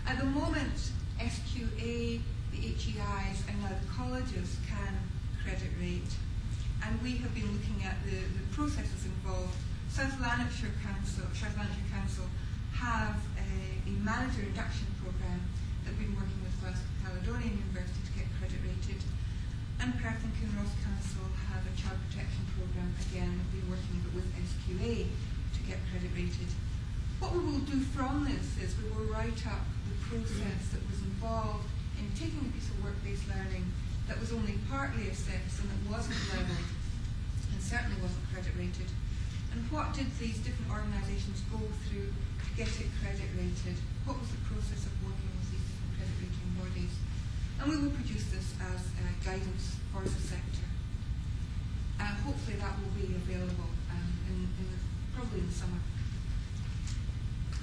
At the moment, SQA, the HEIs, and now the colleges can credit rate. And we have been looking at the processes involved. South Lanarkshire Council have a manager induction programme that we've been working with Glasgow Caledonian University to get credit rated. And Perth and Kinross Council have a child protection programme, again, we've been working with SQA to get credit rated. What we will do from this is we will write up the process that was involved in taking a piece of work-based learning that was only partly assessed and that wasn't levelled and certainly wasn't credit rated. And what did these different organisations go through to get it credit rated? What was the process of working with these different credit rating bodies? And we will produce this as guidance for the sector. Hopefully that will be available probably in the summer.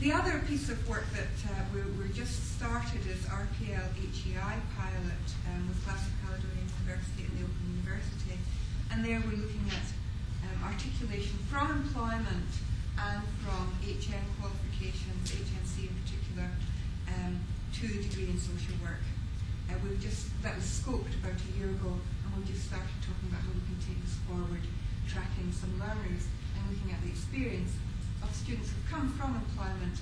The other piece of work that we're just started is RPL HEI pilot with Glasgow Caledonian University and the Open University. And there we're looking at articulation from employment and from HN qualifications, HNC in particular, to the degree in social work. That was scoped about a year ago, and we've just started talking about how we can take this forward, tracking some learners and looking at the experience of students who've come from employment,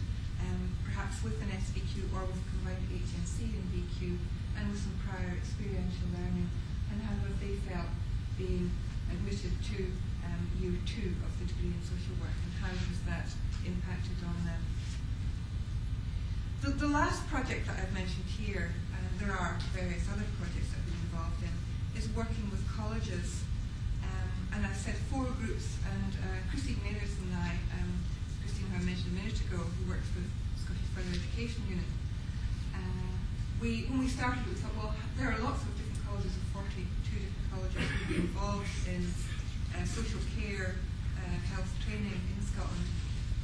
perhaps with an SVQ or with combined HNC and VQ, and with some prior experiential learning, and how have they felt being admitted to year 2 of the degree in social work, and how has that impacted on them. The last project that I've mentioned here, there are various other projects that we've been involved in, is working with colleges. And I said 4 groups, and Christine Maynard and I, Christine who I mentioned a minute ago, who works with Scottish Further Education Unit, when we started, we thought, well, there are lots of different colleges, of 42 different colleges who are involved in social care, health training in Scotland.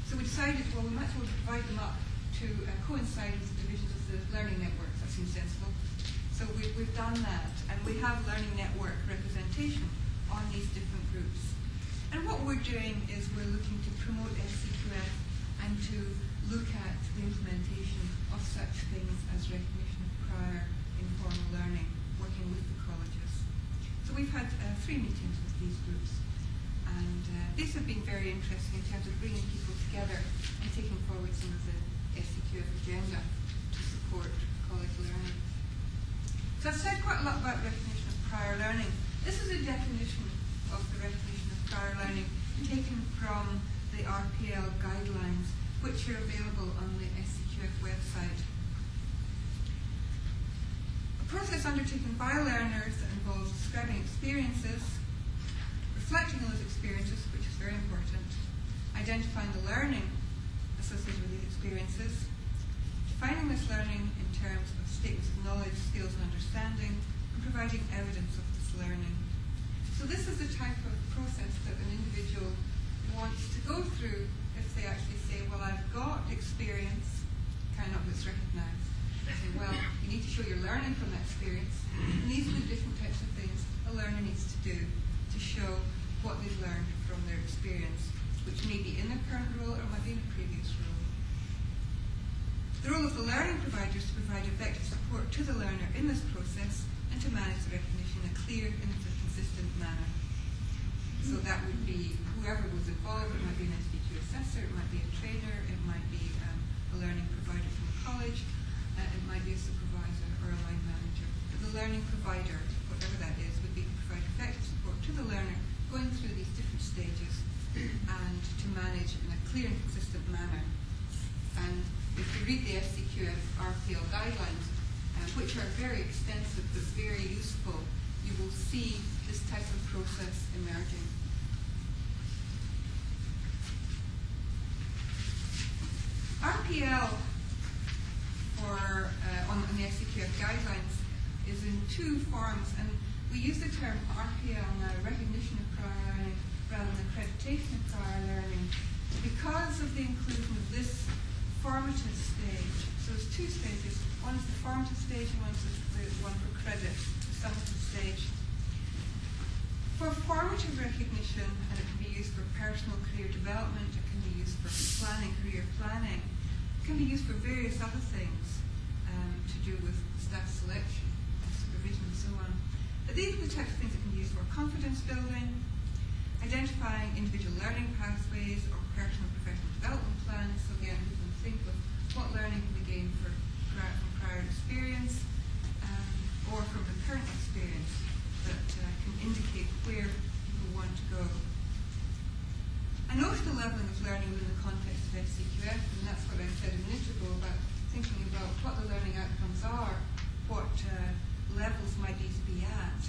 So we decided, well, we might as well divide them up to coincide with the divisions of the learning networks. That seems sensible. So we've done that, and we have learning network representation on these different groups. And what we're doing is we're looking to promote SCQF and to look at the implementation of such things as recognition of prior informal learning, working with the colleges. So we've had 3 meetings with these groups, and these have been very interesting in terms of bringing people together and taking forward some of the SCQF agenda to support college learning. So I've said quite a lot about recognition of prior learning. This is a definition of the recognition of prior learning taken from the RPL guidelines, which are available on the SCQF website. A process undertaken by learners that involves describing experiences, reflecting on those experiences, which is very important, identifying the learning associated with these experiences, defining this learning in terms of statements of knowledge, skills and understanding, and providing evidence of this learning. So this is the type of process that an individual wants to go through if they actually say, well, I've got experience, kind of that's recognised. They say, well, you need to show you're learning from that experience, and these are the different types of things a learner needs to do to show what they've learned from their experience, which may be in their current role or might be in a previous role. The role of the learning provider is to provide effective support to the learner in this process and to manage the recognition in a clear and consistent manner. So that would be whoever was involved. It might be an SVQ assessor, it might be a trainer, it might be a learning provider from a college, it might be a supervisor or a line manager. But the learning provider, whatever that is, would be to provide effective support to the learner going through these different stages and to manage in a clear and consistent manner. And if you read the SCQF RPL guidelines, which are very extensive but very useful, you will see this type of process emerging. RPL on the SCQF guidelines is in 2 forms, and we use the term RPL now, recognition of prior learning, rather than accreditation of prior learning, because of the inclusion of this formative stage. So there's 2 stages. One is the formative stage and one is the one for credit, the summative stage. For formative recognition, and it can be used for personal career development, it can be used for planning, career planning, it can be used for various other things. to do with staff selection, supervision and so on. But these are the types of things that can be used for confidence building, identifying individual learning pathways or personal professional development plans. So again, we can think of what learning can be gained from prior experience or from the current experience that can indicate where people want to go. And notional levelling of learning within the context of SCQF, and that's what I said a minute ago about thinking about what the learning outcomes are, what levels might these be at.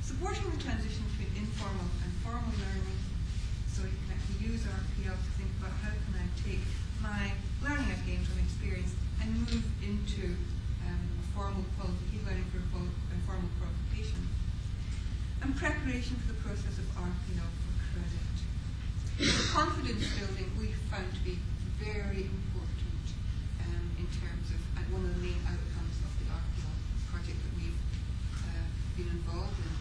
Supporting the transition between informal and formal learning, so you can actually use RPL to think about how can I take my learning I've gained from experience and move into formal learning for a formal qualification. And preparation for the process of RPL for credit. Confidence building we found to be very important in terms of one of the main outcomes of the RPL project that we've been involved in.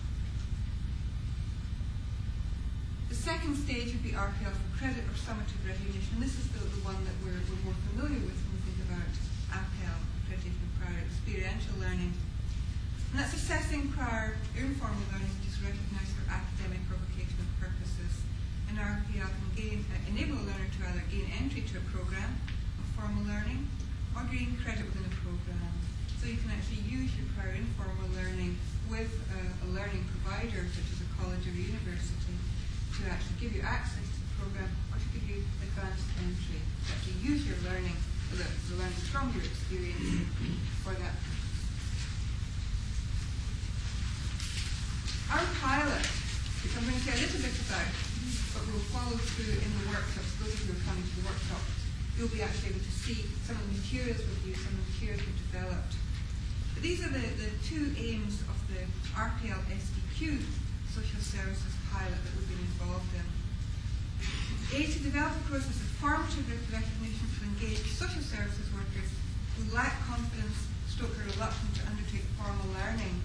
The second stage would be RPL for credit or summative recognition. And this is the one that we're more familiar with when we think about APEL, accreditation of prior experiential learning. And that's assessing prior informal learning which is recognised for academic or vocational purposes. And RPL can enable a learner to either gain entry to a programme of formal learning or gain credit within a programme. So you can actually use your prior informal learning with a learning provider such as a college or a university to actually give you access to the programme or to give you advanced entry, to actually use your learning, the learning from your experience for that. Our pilot, which I'm going to say a little bit about, but we'll follow through in the workshops. Those of you who are coming to the workshop, you'll be actually able to see some of the materials with you, some of the materials we've developed. But these are the two aims of the RPL SDQ social services pilot that we've been involved in. A, to develop a process of formative recognition to engage social services workers who lack confidence, stroke are reluctant to undertake formal learning.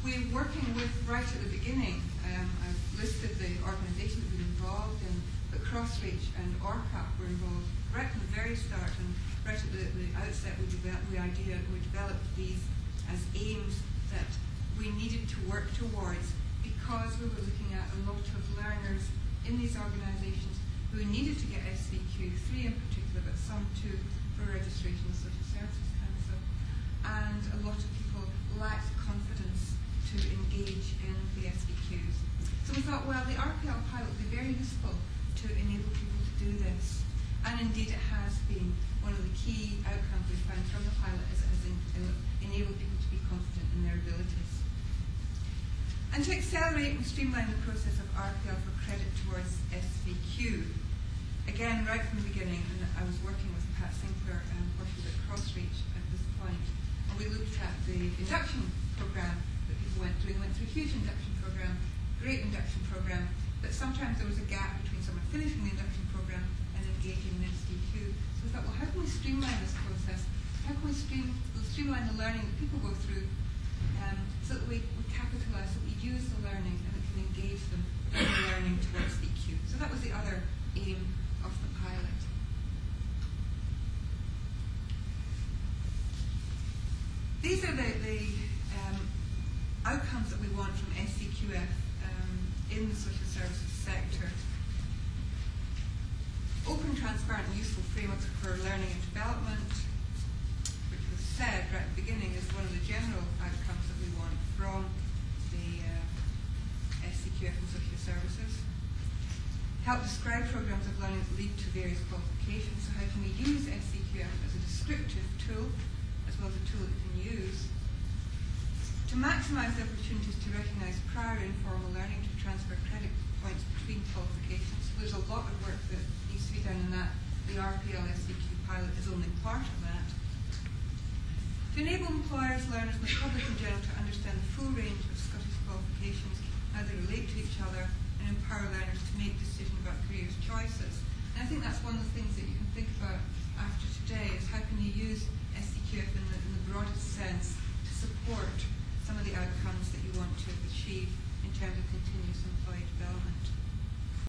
We're working with, right at the beginning, I've listed the organisations that we've been involved in, but Crossreach and ORCAP were involved right from the very start, and right at the outset we developed these as aims that we needed to work towards, because we were looking at a lot of learners in these organisations who needed to get SCQ3 in particular, but some too for registration of Social Services Council. And a lot of people lacked confidence to engage in the SCQs. So we thought, well, the RPL pilot would be very useful to enable people to do this. And indeed it has been. One of the key outcomes we found from the pilot is it has enabled people to be confident in their abilities. And to accelerate and streamline the process of RPL for credit towards SVQ. Again, right from the beginning, and I was working with Pat Sinclair and working at Crossreach at this point, and we looked at the induction programme that people went through. They went through a huge induction programme, great induction programme, but sometimes there was a gap between someone finishing the induction programme and engaging in SDQ. So we thought, well, how can we streamline this process? How can we streamline the learning that people go through so that we capitalise, that we use the learning and it can engage them in the learning towards SDQ. So that was the other aim of the pilot. These are the outcomes that we want from SCQF in the social services sector. Open, transparent and useful frameworks for learning and development, which was said right at the beginning is one of the general outcomes that we want from the SCQF and social services. Help describe programs of learning that lead to various qualifications. So how can we use SCQF as a descriptive tool, as well as a tool that we can use to maximise the opportunities to recognise prior informal learning to transfer credit points between qualifications. So there's a lot of work that needs to be done in that. The RPL SCQ pilot is only part of that. To enable employers, learners and the public in general to understand the full range of Scottish qualifications, how they relate to each other, and empower learners to make decisions about careers choices. And I think that's one of the things that you can think about after today, is how can you use SCQF in the broadest sense to support some of the outcomes that you want to achieve in terms of continuous employee development.